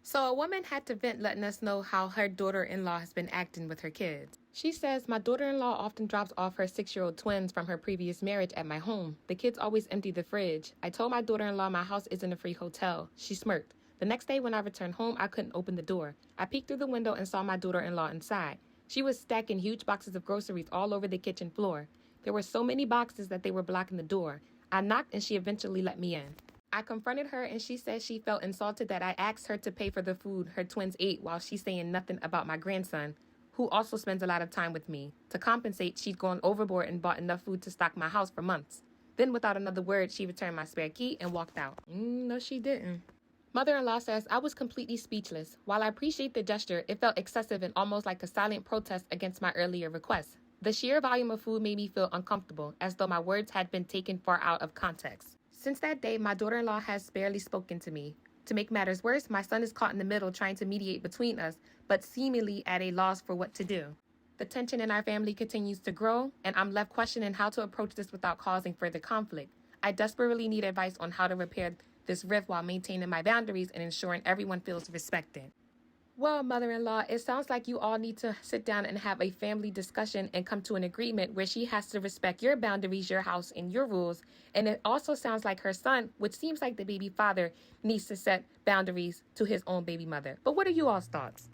So a woman had to vent letting us know how her daughter-in-law has been acting with her kids. She says, my daughter-in-law often drops off her 6-year-old twins from her previous marriage at my home. The kids always empty the fridge. I told my daughter-in-law my house isn't a free hotel. She smirked. The next day when I returned home, I couldn't open the door. I peeked through the window and saw my daughter-in-law inside. She was stacking huge boxes of groceries all over the kitchen floor. There were so many boxes that they were blocking the door. I knocked and she eventually let me in. I confronted her and she said she felt insulted that I asked her to pay for the food her twins ate while she's saying nothing about my grandson, who also spends a lot of time with me. To compensate, she'd gone overboard and bought enough food to stock my house for months. Then without another word, she returned my spare key and walked out. No, she didn't. Mother-in-law says, I was completely speechless. While I appreciate the gesture, it felt excessive and almost like a silent protest against my earlier request. The sheer volume of food made me feel uncomfortable, as though my words had been taken far out of context. Since that day, my daughter-in-law has barely spoken to me. To make matters worse, my son is caught in the middle trying to mediate between us, but seemingly at a loss for what to do. The tension in our family continues to grow, and I'm left questioning how to approach this without causing further conflict. I desperately need advice on how to repair this rift while maintaining my boundaries and ensuring everyone feels respected. Well, mother-in-law, it sounds like you all need to sit down and have a family discussion and come to an agreement where she has to respect your boundaries, your house, and your rules. And it also sounds like her son, which seems like the baby father, needs to set boundaries to his own baby mother. But what are you all's thoughts?